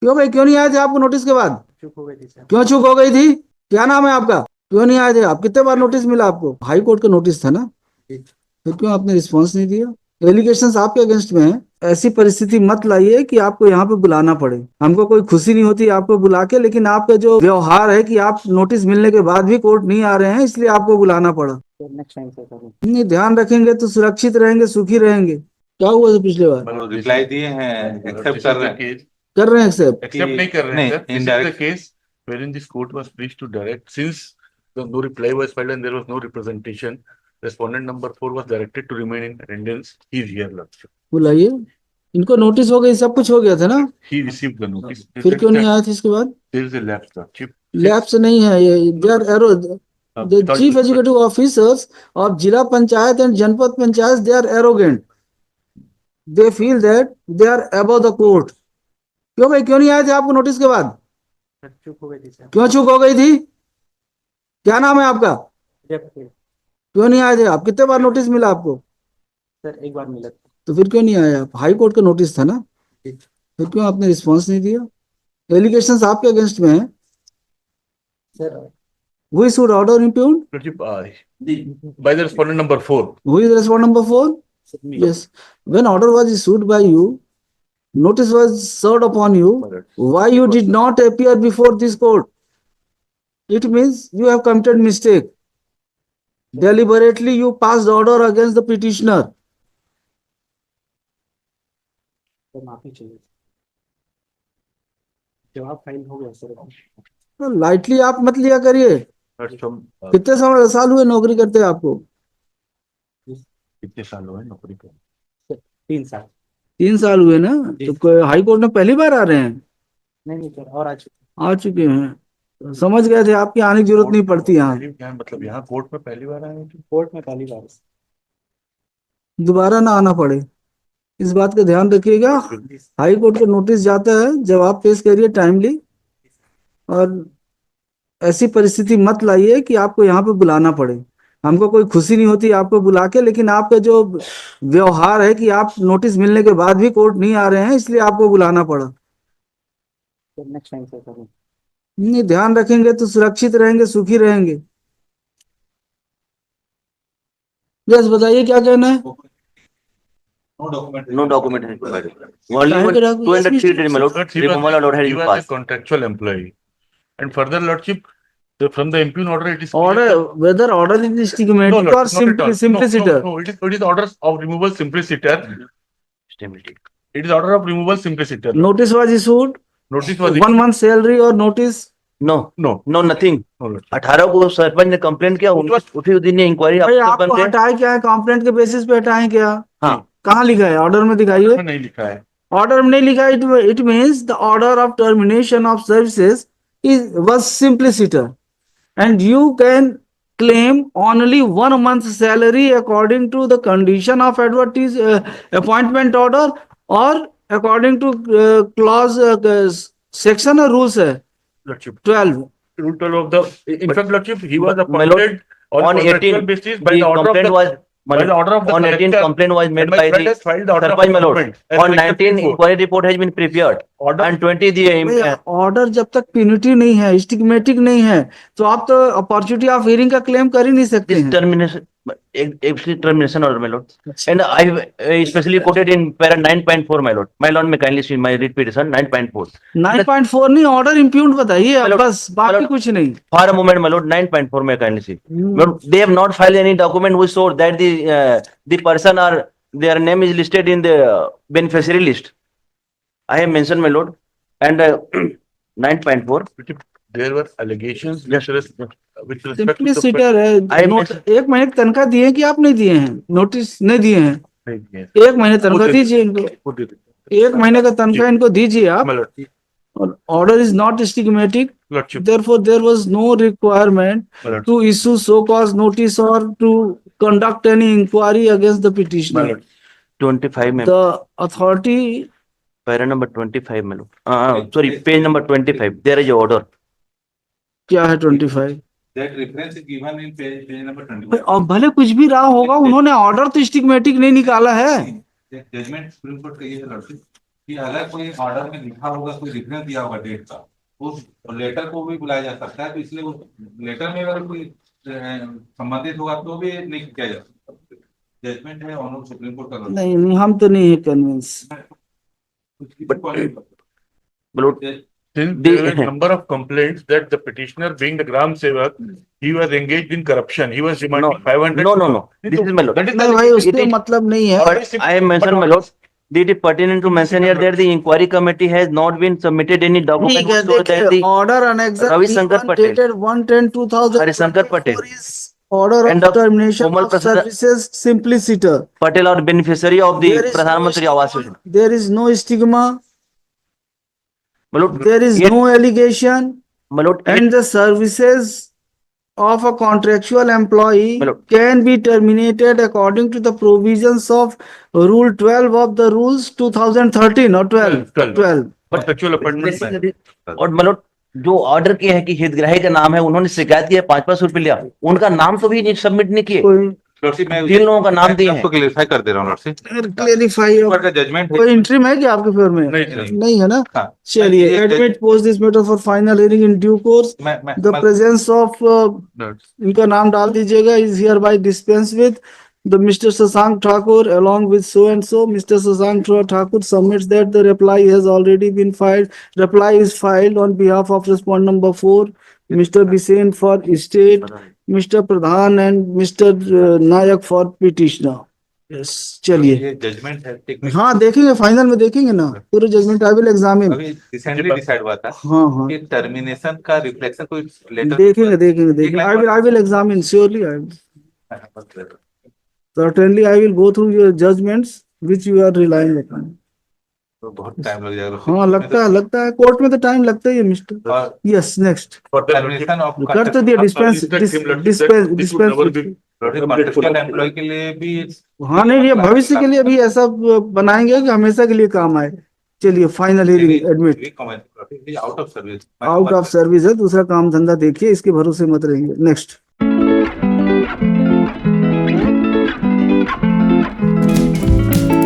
क्यों भाई, क्यों नहीं आए थे आपको नोटिस के बाद? चुप हो गई थी सर। क्यों चूक हो गई थी? क्या नाम है आपका? क्यों नहीं आए थे आप? कितने बार नोटिस मिला आपको? हाई कोर्ट का नोटिस था ना, फिर क्यों आपने रिस्पॉन्स नहीं दिया? एलिगेशंस आपके अगेंस्ट में है। ऐसी परिस्थिति मत लाइए कि आपको यहाँ पे बुलाना पड़े। हमको कोई खुशी नहीं होती आपको बुला के, लेकिन आपका जो व्यवहार है कि आप नोटिस मिलने के बाद भी कोर्ट नहीं आ रहे हैं, इसलिए आपको बुलाना पड़ा। नेक्स्ट टाइम से करूँ। नहीं, ध्यान रखेंगे तो सुरक्षित रहेंगे, सुखी रहेंगे। क्या हुआ था पिछले बार? मतलब रिप्लाई दिए हैं, एक्सेप्ट कर रहे हैं। कर रहे हैं एक्सेप्ट? एक्सेप्ट नहीं कर रहे हैं sir. This is the case wherein this court was pleased to direct, since no reply was filed and there was no representation, respondent number 4 was directed to remain in attendance. He is here, Lordship. बुलाइए। इनको notice हो गई, सब कुछ हो गया था ना? He received the notice. फिर क्यों नहीं आया था इसके बाद? There is a lapse, Lordship. Lapse नहीं है ये, they are arrow. The chief executive officers of zila panchayat and Janpad panchayat, they are arrogant. They feel that they are above the court. क्यों भाई, क्यों नहीं आए थे आपको नोटिस के बाद? चुप हो गई थी सर। क्यों चूक हो गई थी? क्या नाम है आपका? क्यों नहीं आए थे आप? कितने बार नोटिस मिला आपको? सर एक बार मिला। तो फिर क्यों नहीं आए आप? हाई कोर्ट का नोटिस था ना, फिर क्यों आपने रिस्पॉन्स नहीं दिया? एलिगेशंस आपके अगेंस्ट में है। Sir Who issued order impugned? Lordship, by the respondent number 4. Who is respondent number 4? Yes. When order was issued by you, notice was served upon you. Why you did not appear before this court? It means you have committed mistake. Deliberately you passed order against the petitioner. Sir माफी चाहिए। जवाब file हो गया sir. तो lightly आप मत लिया करिए। कितने साल हुए नौकरी करते हैं आपको? कितने साल हुए नौकरी कर? 3 साल। 3 साल हुए ना? तो हाई कोर्ट में पहली बार आ रहे हैं? नहीं सर, और आ चुके हैं। समझ गए थे आपकी आने की जरूरत नहीं पड़ती यहाँ। मतलब यहाँ कोर्ट में पहली बार आए थे? कोर्ट में पहली बार। दोबारा ना आना पड़े, इस बात का ध्यान रखिएगा। हाई कोर्ट का नोटिस जाता है, जवाब पेश करिए टाइमली। और ऐसी परिस्थिति मत लाइए कि आपको यहाँ पे बुलाना पड़े। हमको कोई खुशी नहीं होती आपको बुला के, लेकिन आपका जो व्यवहार है कि आप नोटिस मिलने के बाद भी कोर्ट नहीं आ रहे हैं, इसलिए आपको बुलाना पड़ा। नेक्स्ट टाइम से करूँ। नहीं, ध्यान रखेंगे तो सुरक्षित रहेंगे, सुखी रहेंगे। यस, बताइए क्या कहना है? No document has provided. Time Only के डाकू- 203 my lord, He was- removal order has he been was a passed. contractual employee. And further, Lordship, from the impugned order, it is Order, whether order is stigmatic or not at all. simpliciter. No, it is orders of removal simpliciter. Stability. It is order of removal simpliciter. Notice was issued, Notice was 1 month salary or notice? No, no, nothing. no, Lordship. 18 को सरपंच ने complaint किया, उठी दिन ने inquiry भाई आपको हटाए क्या है? कंप्लेंट के बेसिस पे हटाए क्या? हाँ। कहाँ लिखा है? ऑर्डर में दिखाइए। नहीं लिखा है। ऑर्डर में नहीं लिखा है। It means the order of termination of services is was simpliciter and you can claim only 1 month salary according to the condition of advertise appointment order or according to clause section or rules है Lordship. 12. Rule 12 of the, in fact, Lordship, he was My lord, appointed on on contractual 18 basis by the the order of complaint the, was by the order of the on 18 collector. complaint was made And my by friend the has filed the order of sarpanch my lord. appointment. As On I said 19 before. inquiry report has been prepared Order, and 20 the order जब तक punitive नहीं है, stigmatic नहीं है, तो आप तो opportunity of hearing का क्लेम कर ही नहीं सकते this हैं। termination termination order my lord, and I especially quoted in para 9.4 my lord. My lord may kindly see my read petition 9.4. 9.4 नहीं, ऑर्डर इम्प्यूग्ड बताइए आप, My lord, बस बाकी lord, कुछ नहीं। For a moment, my lord, 9.4 may I kindly see. Lord, they have not filed any document which show that the person or their name is listed in the beneficiary list. I have mentioned, my lord, and 9.4. there were allegations with respect to the सिंप्लिसिटर है। I एक महीने की तनख्वाह दिए कि आप नहीं दिए हैं? नोटिस नहीं दिए हैं? Yes. 1 महीने तनख्वाह दीजिए इनको। Put it. 1 महीने का तनख्वाह इनको दीजिए आप। My lord, और order is not stigmatic, Lordship, therefore there was no requirement my lord, to issue so cause notice or to conduct any inquiry against the my petitioner. lord. 25 में The authority, para number 25 my lord. Sorry, page number 25. There is a order. क्या है 25? That reference is given in page number 25. और भले कुछ भी रहा होगा, उन्होंने ऑर्डर तो स्टिग्मेटिक नहीं निकाला है। Judgment Supreme Court का ये है लड़की। कि अगर कोई ऑर्डर में लिखा होगा, कोई रेफरेंस दिया होगा डेट का, उस लेटर को भी बुलाया जा सकता है। तो इसलिए उस लेटर में अगर कोई संबंधित होगा तो भी नहीं किया जा सकता। जजमेंट है ऑनर सुप्रीम कोर्ट का। नहीं नहीं, हम तो नहीं है convince. Malord, Since The- there were a number of complaints that the petitioner being the Gram Sevak, he was engaged in corruption. He was demanding 500. no. This is my lord. That is नहीं the- भाई, it उसके is- मतलब नहीं है। But I have mentioned, my lord, it is pertinent to mention here that the inquiry committee has not been submitted any document ठीक है, so that देखिए the order annexure Ravi Shankar Patel, dated 1/10/2024 Harishankar Patel, is order and of the termination Komal of Prasad- services simpliciter. Patel are beneficiary of the There is Pradhan no Mantri Awas stigma. Yojana. There is no stigma, My lord, there is yet- no allegation, my lord, and the services of a contractual employee My lord. can be terminated according to the provisions of Rule 12 of the Rules 2013 or 12. 12. Contractual appointment. ban. और my lord, जो order किए हैं कि हितग्राही का नाम है, उन्होंने शिकायत की है 5-5 रुपए लिया, उनका नाम तो भी सबमिट नहीं किए। कोई लॉर्डशिप मैं 3 लोगों का नाम दिए हैं। क्लेरिफाई कर दे रहा हूँ लॉर्डशिप। क्लेरिफाई, ऊपर का जजमेंट कोई इंट्रीम है क्या आपके फेवर में? नहीं, sir. नहीं है ना? हाँ। चलिए, ये- admit post this matter for final hearing in due course. मैं The presence of That's- इनका नाम डाल दीजिएगा, is hereby dispensed with the Mr. Sasank Thakur along with so and so. Mr. Sasank Thakur submits that the reply has already been filed. Reply is filed on behalf of respondent number 4, Mr. Bisen for state, Mr. Pradhan and Mr. Nayak for petitioner. Yes, चलिए। ये judgement है technical. हाँ देखेंगे, final में देखेंगे ना पूरे judgement. I will examine. अभी रिसेंटली डिसाइड हुआ था हाँ हाँ, कि टर्मिनेशन का रिफ्लेक्शन कोई लेटर देखेंगे। I will examine surely. Certainly I will go through your judgments which you are relying upon. तो बहुत टाइम लग जाएगा। हाँ लगता है कोर्ट में तो टाइम लगता ही है मिस्टर। और yes, next For the termination of कर तो दिया, dispense This would never be- contractual employ के लिए भी हाँ नहीं, ये भविष्य के लिए भी ऐसा बनाएंगे कि हमेशा के लिए काम आए। चलिए, final hearing admit. Out of service. Out of service है, दूसरा काम धंधा देखिए, इसके भरोसे मत रहिए। नेक्स्ट